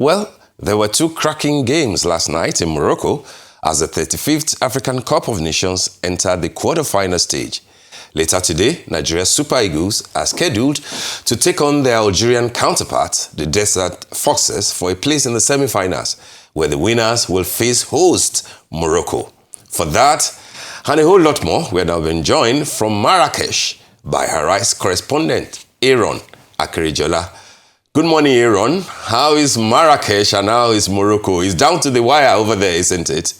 Well, there were two cracking games last night in Morocco as the 35th African Cup of Nations entered the quarterfinal stage. Later today, Nigeria's Super Eagles are scheduled to take on their Algerian counterparts, the Desert Foxes, for a place in the semi-finals, where the winners will face host Morocco. For that and a whole lot more, we are now being joined from Marrakesh by our rice correspondent, Aaron Akerijola. Good morning, Aaron. How is Marrakesh and how is Morocco? It's down to the wire over there, isn't it?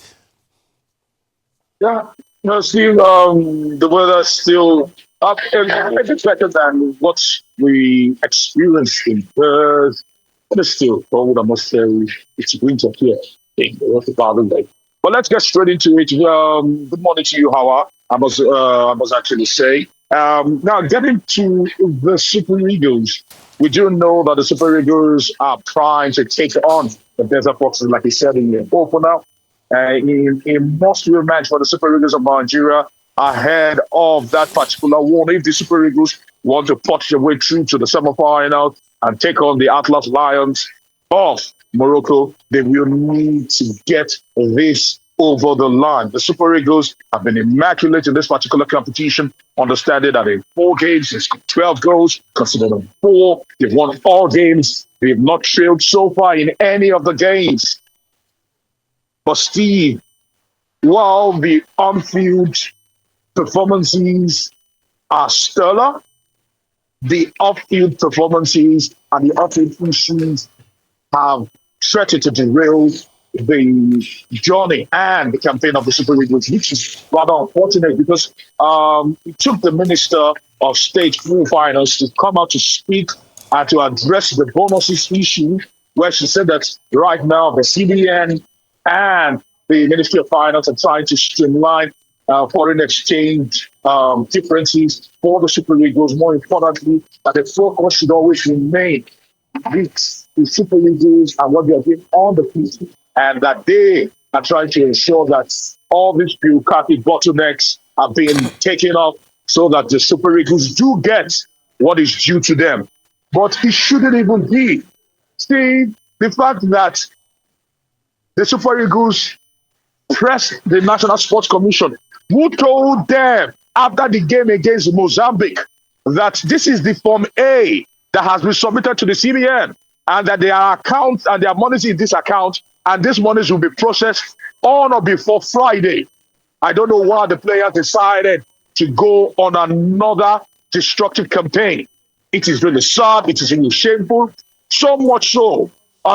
Yeah, no, Steve, the weather's still up and a bit better than what we experienced in Perth. But it's still cold, I must say. It's winter here in the Rocky Valley Lake. But let's get straight into it. Good morning to you, Howard. I must actually say. Now, getting to the Super Eagles, we do know that the Super Eagles are trying to take on the Desert Foxes, like he said in the opener. In a must-win match for the Super Eagles of Nigeria ahead of that particular one. If the Super Eagles want to punch their way through to the semi-final and take on the Atlas Lions of Morocco, they will need to get this over the line. The Super Eagles have been immaculate in this particular competition, understanding that in 4 games, it's 12 goals, considered them 4. They've won all games. They've not trailed so far in any of the games. But Steve, while the on-field performances are stellar, the off-field performances and the off-field issues have threatened to derail the journey and the campaign of the Super Eagles, which is rather unfortunate because it took the Minister of State full finals to come out to speak and to address the bonuses issue, where she said that right now the CBN and the Ministry of Finance are trying to streamline foreign exchange differences for the Super Eagles. More importantly, that the focus should always remain with the Super Eagles and what they are doing on the pitch, and that they are trying to ensure that all these bureaucratic bottlenecks are being taken off so that the Super Eagles do get what is due to them. But it shouldn't even be. See, the fact that the Super Eagles pressed the National Sports Commission, who told them after the game against Mozambique that this is the Form A that has been submitted to the CBN and that there are accounts and there are monies in this account and these monies will be processed on or before Friday. I don't know why the players decided to go on another destructive campaign. It is really sad. It is really shameful. So much so.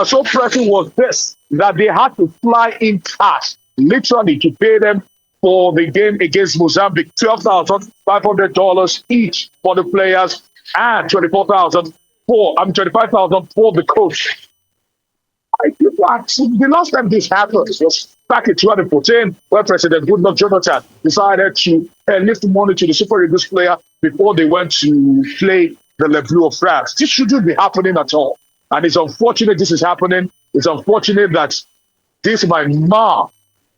So pressing was this, that they had to fly in cash, literally, to pay them for the game against Mozambique, $12,500 each for the players and $25,000 for the coach. I think the last time this happened was back in 2014, where President Goodluck Jonathan decided to lift money to the Super Eagles player before they went to play the Le Bleu of France. This shouldn't be happening at all. And it's unfortunate this is happening. It's unfortunate that this might mar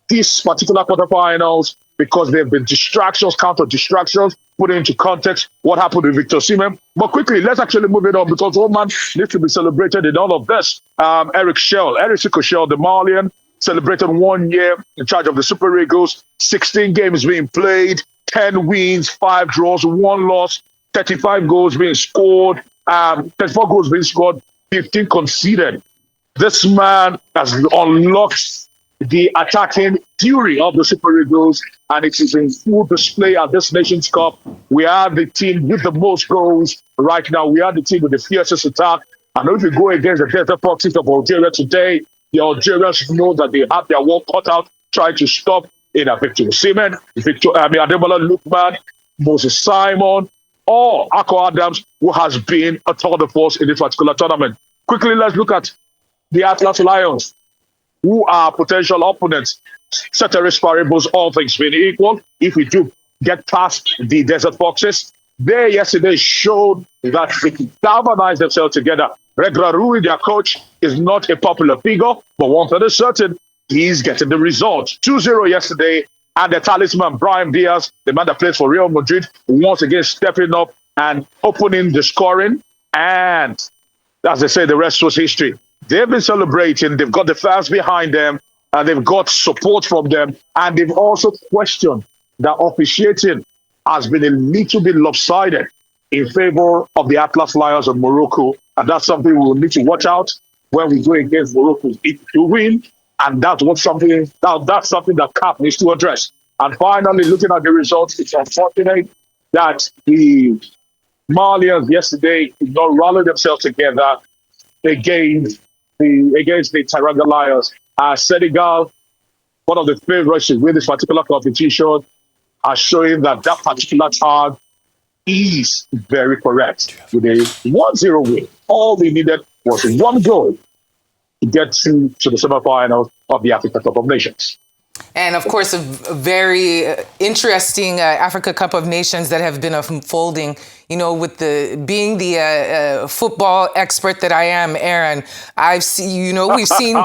these particular quarterfinals because there have been distractions, counter distractions, put into context what happened with Victor Osimhen. But quickly, let's actually move it on because one man needs to be celebrated in all of this. Eric Shell, the Malian, celebrated 1 year in charge of the Super Eagles. 16 games being played, 10 wins, 5 draws, 1 loss, 35 goals being scored, 34 goals being scored, 15 conceded. This man has unlocked the attacking fury of the Super Eagles, and it is in full display at this Nations Cup. We are the team with the most goals right now. We are the team with the fiercest attack. And if we go against the Desert Foxes of Algeria today, the Algerians know that they have their work cut out trying to stop either Victor Osimhen, Ademola Lookman, Moses Simon, or Akko Adams, who has been a tour de force in this particular tournament. Quickly, let's look at the Atlas Lions, who are potential opponents. Ceteris paribus, all things being equal, if we do get past the Desert Foxes, they yesterday showed that they can galvanize themselves together. Regra Rui, their coach, is not a popular figure, but one thing is certain, he's getting the result. 2-0 yesterday, and the talisman, Brahim Diaz, the man that plays for Real Madrid, once again stepping up and opening the scoring. And as they say, the rest was history. They've been celebrating. They've got the fans behind them, and they've got support from them. And they've also questioned that officiating has been a little bit lopsided in favor of the Atlas Lions of Morocco. And that's something we will need to watch out when we go against Morocco to win. And that's something that CAF needs to address. And finally, looking at the results, it's unfortunate that the Malians yesterday did not rally themselves together against the Teranga Lions. Senegal, one of the favorites to win this particular competition, are showing that particular tag is very correct. With a 1-0 win, all they needed was one goal to get to the semifinals of the Africa Cup of Nations. And of course, a very interesting Africa Cup of Nations that have been unfolding. You know, with being the football expert that I am, Aaron, we've seen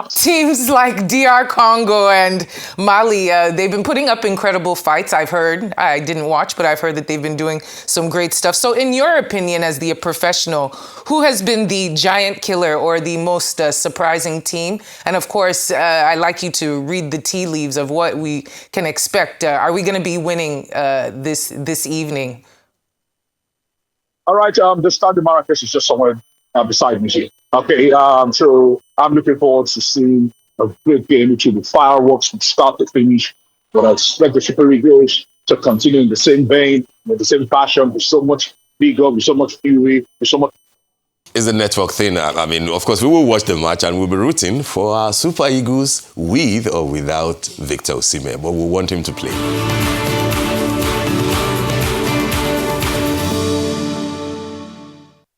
teams like DR Congo and Mali. They've been putting up incredible fights. I've heard. I didn't watch, but I've heard that they've been doing some great stuff. So, in your opinion, as the professional, who has been the giant killer or the most surprising team? And of course, I'd like you to read the tea leaves of what we can expect. Are we going to be winning this evening? All right, the Stade Marrakesh is just somewhere beside me here. Okay, so I'm looking forward to seeing a great game, which will be fireworks from start to finish. But I expect the Super Eagles to continue in the same vein, with the same passion, with so much vigor, with so much fury, with so much. It's a network thing. I mean, of course, we will watch the match and we'll be rooting for our Super Eagles with or without Victor Osimhen, but we want him to play.